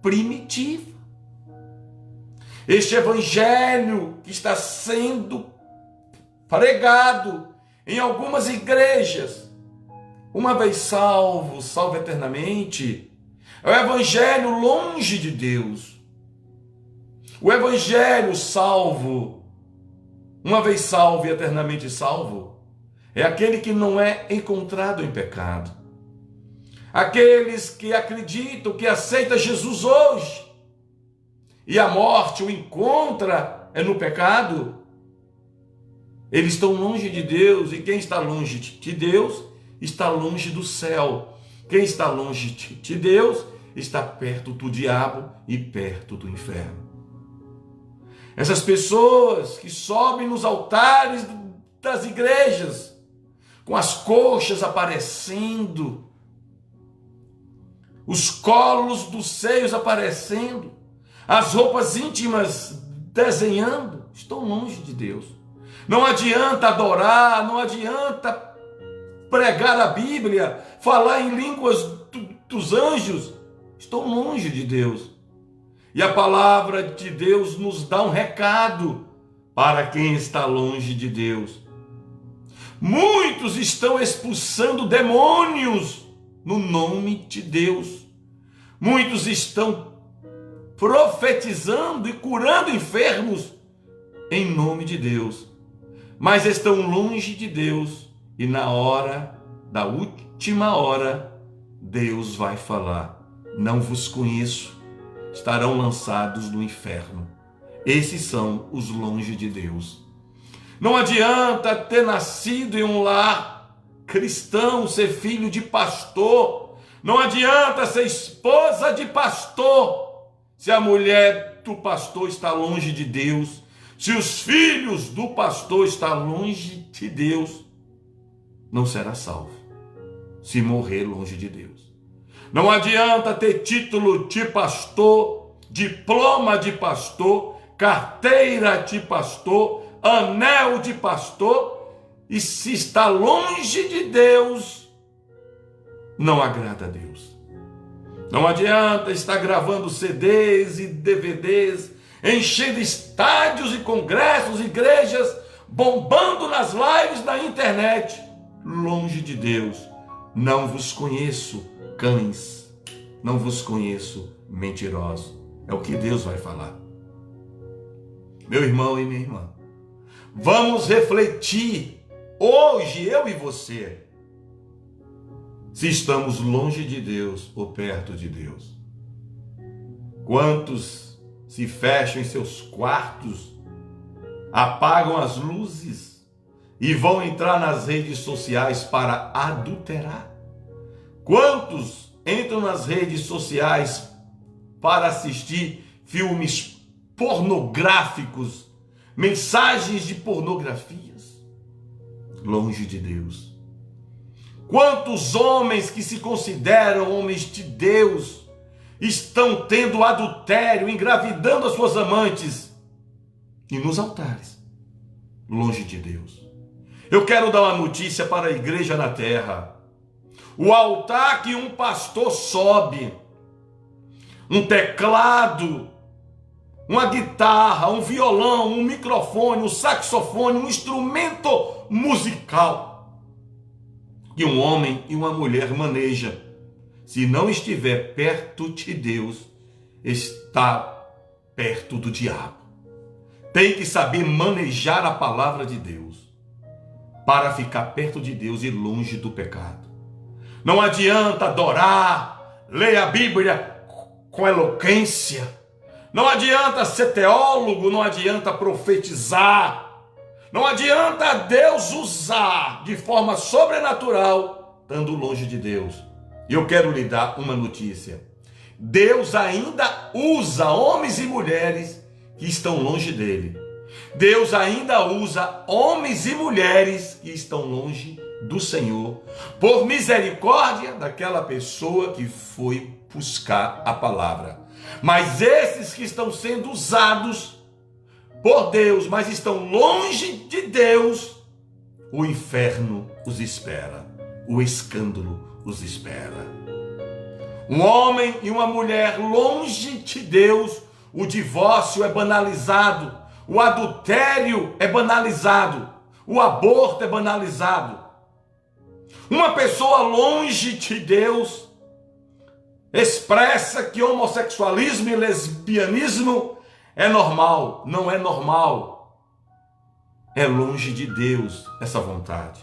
primitiva. Este evangelho que está sendo pregado em algumas igrejas, uma vez salvo, salvo eternamente, é o evangelho longe de Deus. O evangelho salvo, uma vez salvo e eternamente salvo, é aquele que não é encontrado em pecado. Aqueles que acreditam, que aceitam Jesus hoje, e a morte o encontra no pecado, eles estão longe de Deus, e quem está longe de Deus está longe do céu. Quem está longe de Deus está perto do diabo e perto do inferno. Essas pessoas que sobem nos altares das igrejas, com as coxas aparecendo, os colos dos seios aparecendo, as roupas íntimas desenhando, estão longe de Deus. Não adianta adorar, não adianta pregar a Bíblia, falar em línguas dos anjos, estão longe de Deus. E a palavra de Deus nos dá um recado para quem está longe de Deus. Muitos estão expulsando demônios no nome de Deus. Muitos estão profetizando e curando enfermos em nome de Deus. Mas estão longe de Deus e na hora da última hora, Deus vai falar: não vos conheço, estarão lançados no inferno. Esses são os longe de Deus. Não adianta ter nascido em um lar cristão, ser filho de pastor. Não adianta ser esposa de pastor, se a mulher do pastor está longe de Deus, se os filhos do pastor estão longe de Deus, não será salvo, se morrer longe de Deus. Não adianta ter título de pastor, diploma de pastor, carteira de pastor, anel de pastor, e se está longe de Deus, não agrada a Deus. Não adianta estar gravando CDs e DVDs, enchendo estádios e congressos, igrejas, bombando nas lives da internet, longe de Deus. Não vos conheço, cães, não vos conheço, mentirosos. É o que Deus vai falar. Meu irmão e minha irmã, vamos refletir hoje, eu e você, se estamos longe de Deus ou perto de Deus. Quantos se fecham em seus quartos, apagam as luzes e vão entrar nas redes sociais para adulterar? Quantos entram nas redes sociais para assistir filmes pornográficos, mensagens de pornografias? Longe de Deus. Quantos homens que se consideram homens de Deus estão tendo adultério, engravidando as suas amantes e nos altares, longe de Deus? Eu quero dar uma notícia para a igreja na terra. O altar que um pastor sobe, um teclado, uma guitarra, um violão, um microfone, um saxofone, um instrumento musical que um homem e uma mulher maneja, se não estiver perto de Deus, está perto do diabo. Tem que saber manejar a palavra de Deus para ficar perto de Deus e longe do pecado. Não adianta adorar, ler a Bíblia com eloquência. Não adianta ser teólogo, não adianta profetizar. Não adianta Deus usar de forma sobrenatural, estando longe de Deus. E eu quero lhe dar uma notícia. Deus ainda usa homens e mulheres que estão longe dele. Deus ainda usa homens e mulheres que estão longe do Senhor, por misericórdia daquela pessoa que foi buscar a palavra. Mas esses que estão sendo usados por Deus, mas estão longe de Deus, o inferno os espera, o escândalo os espera. Um homem e uma mulher longe de Deus, o divórcio é banalizado, o adultério é banalizado, o aborto é banalizado. Uma pessoa longe de Deus expressa que homossexualismo e lesbianismo é normal. Não é normal. É longe de Deus essa vontade.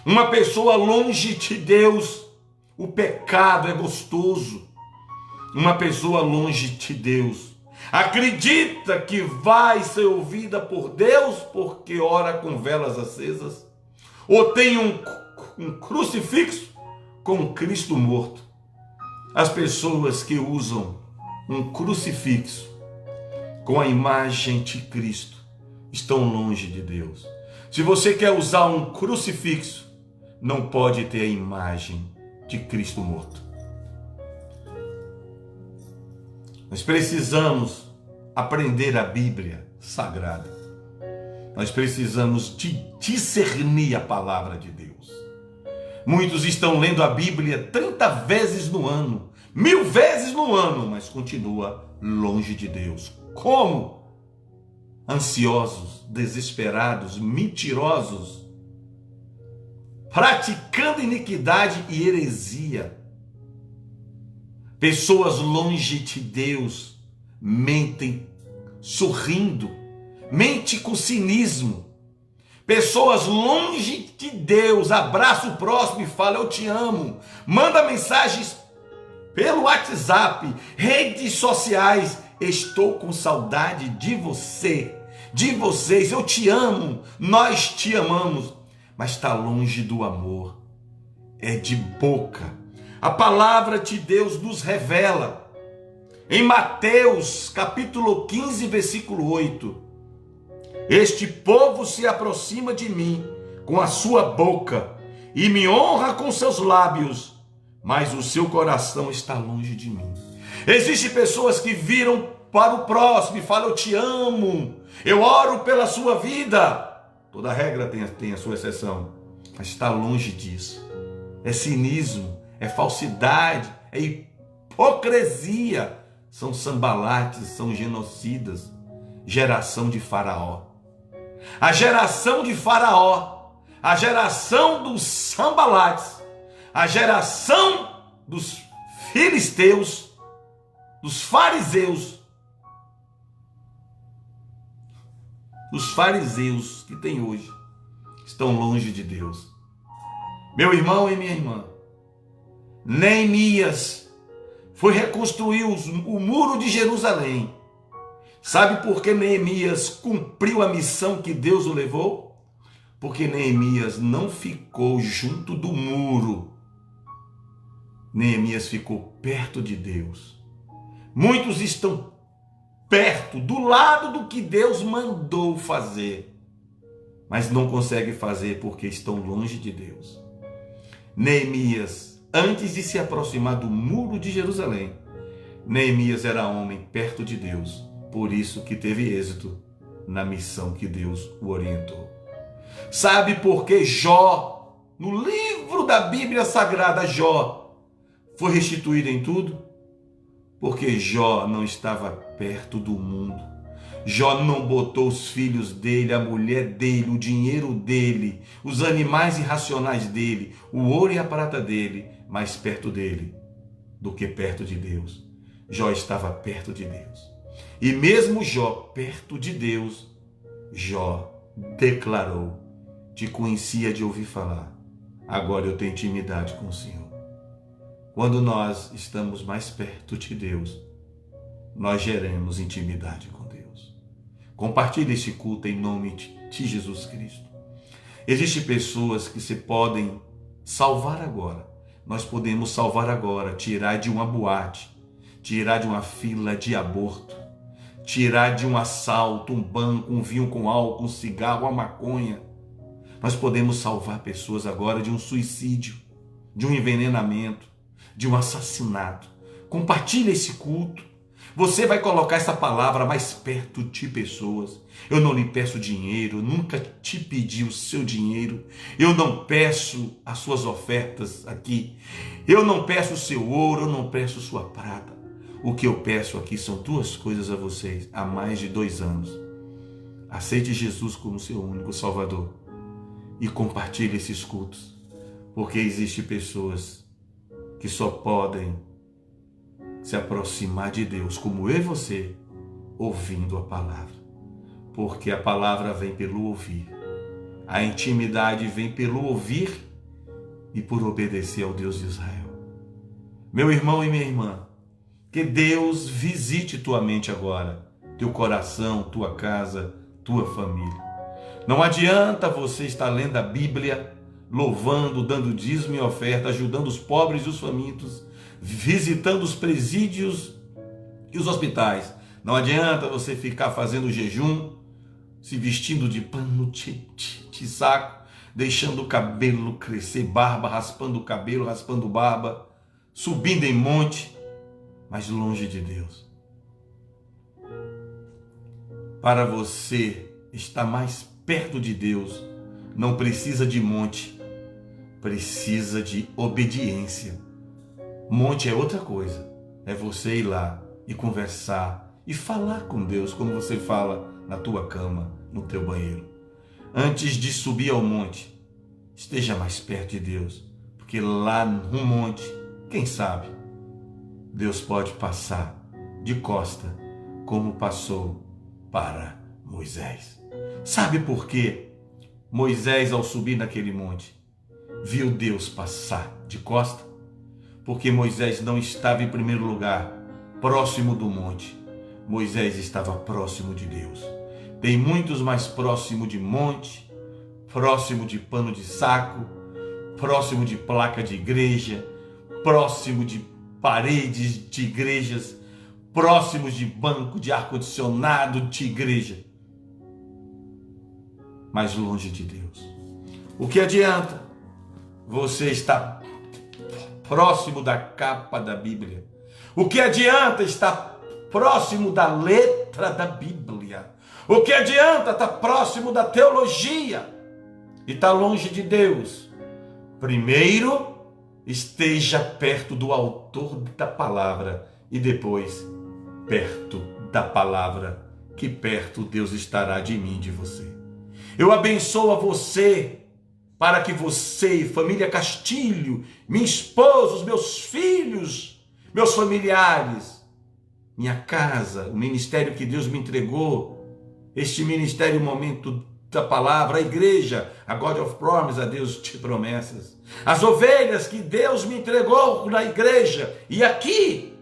Uma pessoa longe de Deus, o pecado é gostoso. Uma pessoa longe de Deus acredita que vai ser ouvida por Deus porque ora com velas acesas, ou tem um crucifixo com Cristo morto. As pessoas que usam um crucifixo com a imagem de Cristo estão longe de Deus. Se você quer usar um crucifixo, não pode ter a imagem de Cristo morto. Nós precisamos aprender a Bíblia Sagrada. Nós precisamos discernir a palavra de Deus. Muitos estão lendo a Bíblia 30 vezes no ano, 1000 vezes no ano, mas continua longe de Deus. Como? Ansiosos, desesperados, mentirosos, praticando iniquidade e heresia. Pessoas longe de Deus mentem sorrindo, mente com cinismo. Pessoas longe de Deus abraça o próximo e fala: eu te amo. Manda mensagens pelo WhatsApp, redes sociais: estou com saudade de você, de vocês, eu te amo, nós te amamos, mas está longe do amor, é de boca. A palavra de Deus nos revela, em Mateus capítulo 15, versículo 8, este povo se aproxima de mim com a sua boca e me honra com seus lábios, mas o seu coração está longe de mim. Existem pessoas que viram para o próximo e falam: eu te amo, eu oro pela sua vida. Toda regra tem a sua exceção, mas está longe disso. É cinismo, é falsidade, é hipocrisia. São sambalates, são genocidas. Geração de Faraó. A geração de Faraó, a geração dos sambalates, a geração dos filisteus, dos fariseus, os fariseus que tem hoje, estão longe de Deus. Meu irmão e minha irmã, Neemias foi reconstruir o muro de Jerusalém. Sabe por que Neemias cumpriu a missão que Deus o levou? Porque Neemias não ficou junto do muro. Neemias ficou perto de Deus. Muitos estão perto, do lado do que Deus mandou fazer, mas não conseguem fazer porque estão longe de Deus. Neemias, antes de se aproximar do muro de Jerusalém, Neemias era homem perto de Deus, por isso que teve êxito na missão que Deus o orientou. Sabe por que Jó, no livro da Bíblia Sagrada, Jó foi restituído em tudo? Porque Jó não estava perto do mundo. Jó não botou os filhos dele, a mulher dele, o dinheiro dele, os animais irracionais dele, o ouro e a prata dele, mais perto dele do que perto de Deus. Jó estava perto de Deus. E mesmo Jó perto de Deus, Jó declarou: te conhecia de ouvir falar, agora eu tenho intimidade com o Senhor. Quando nós estamos mais perto de Deus, nós geramos intimidade com Deus. Compartilhe este culto em nome de Jesus Cristo. Existem pessoas que se podem salvar agora. Nós podemos salvar agora, tirar de uma boate, tirar de uma fila de aborto, tirar de um assalto, um banco, um vinho com álcool, um cigarro, uma maconha. Nós podemos salvar pessoas agora de um suicídio, de um envenenamento, de um assassinato. Compartilhe esse culto. Você vai colocar essa palavra mais perto de pessoas. Eu não lhe peço dinheiro, nunca te pedi o seu dinheiro. Eu não peço as suas ofertas aqui. Eu não peço o seu ouro, eu não peço sua prata. O que eu peço aqui são duas coisas a vocês há mais de 2 anos. Aceite Jesus como seu único Salvador e compartilhe esses cultos, porque existem pessoas que só podem se aproximar de Deus, como eu e você, ouvindo a palavra. Porque a palavra vem pelo ouvir. A intimidade vem pelo ouvir e por obedecer ao Deus de Israel. Meu irmão e minha irmã, que Deus visite tua mente agora, teu coração, tua casa, tua família. Não adianta você estar lendo a Bíblia, louvando, dando dízimo e oferta, ajudando os pobres e os famintos, visitando os presídios e os hospitais, Não adianta você ficar fazendo jejum, se vestindo de pano de saco, deixando o cabelo crescer, barba, raspando o cabelo, raspando barba, subindo em monte, mas longe de Deus. Para você estar mais perto de Deus, não precisa de monte, precisa de obediência. Monte é outra coisa, é você ir lá e conversar e falar com Deus como você fala na tua cama, no teu banheiro. Antes de subir ao monte, esteja mais perto de Deus, porque lá no monte, quem sabe, Deus pode passar de costa como passou para Moisés. Sabe por quê? Moisés, ao subir naquele monte, viu Deus passar de costa? Porque Moisés não estava em primeiro lugar, próximo do monte. Moisés estava próximo de Deus. Tem muitos mais próximo de monte, próximo de pano de saco, próximo de placa de igreja, próximo de paredes de igrejas, próximos de banco de ar-condicionado de igreja, mas longe de Deus. O que adianta você estar próximo da capa da Bíblia? O que adianta estar próximo da letra da Bíblia? O que adianta estar próximo da teologia e estar longe de Deus? Primeiro, esteja perto do autor da palavra e depois perto da palavra, que perto Deus estará de mim e de você. Eu abençoo a você, para que você, família Castilho, minha esposa, os meus filhos, meus familiares, minha casa, o ministério que Deus me entregou, este ministério, o momento da palavra, a igreja, a God of Promise, a Deus de promessas, as ovelhas que Deus me entregou na igreja, e aqui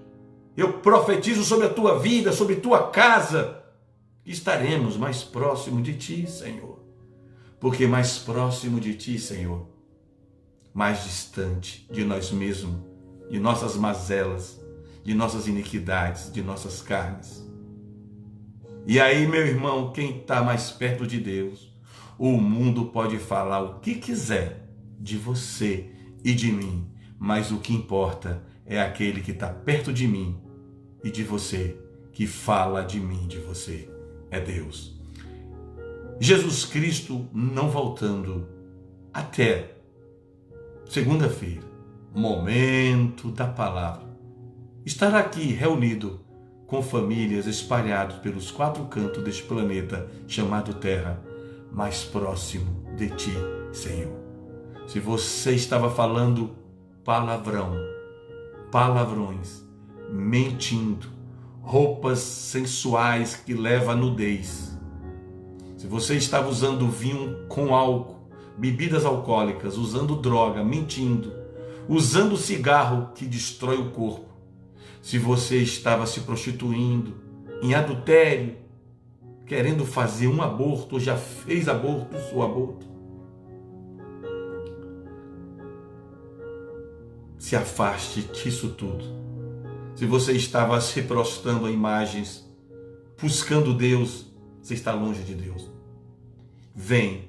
eu profetizo sobre a tua vida, sobre tua casa, que estaremos mais próximo de ti, Senhor. Porque mais próximo de ti, Senhor, mais distante de nós mesmos, de nossas mazelas, de nossas iniquidades, de nossas carnes. E aí, meu irmão, quem está mais perto de Deus, o mundo pode falar o que quiser de você e de mim, mas o que importa é aquele que está perto de mim e de você, que fala de mim e de você, é Deus. Jesus Cristo não voltando até segunda-feira, momento da palavra, estará aqui reunido com famílias espalhadas pelos 4 cantos deste planeta chamado Terra, mais próximo de ti, Senhor. Se você estava falando palavrão, palavrões, mentindo, roupas sensuais que levam à nudez, se você estava usando vinho com álcool, bebidas alcoólicas, usando droga, mentindo, usando cigarro que destrói o corpo, se você estava se prostituindo, em adultério, querendo fazer um aborto, ou já fez abortos ou aborto, se afaste disso tudo. Se você estava se prostrando a imagens, buscando Deus, você está longe de Deus. Vem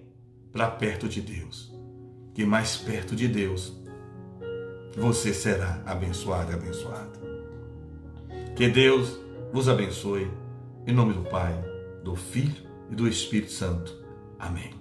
para perto de Deus, que mais perto de Deus você será abençoado e abençoada. Que Deus vos abençoe, em nome do Pai, do Filho e do Espírito Santo. Amém.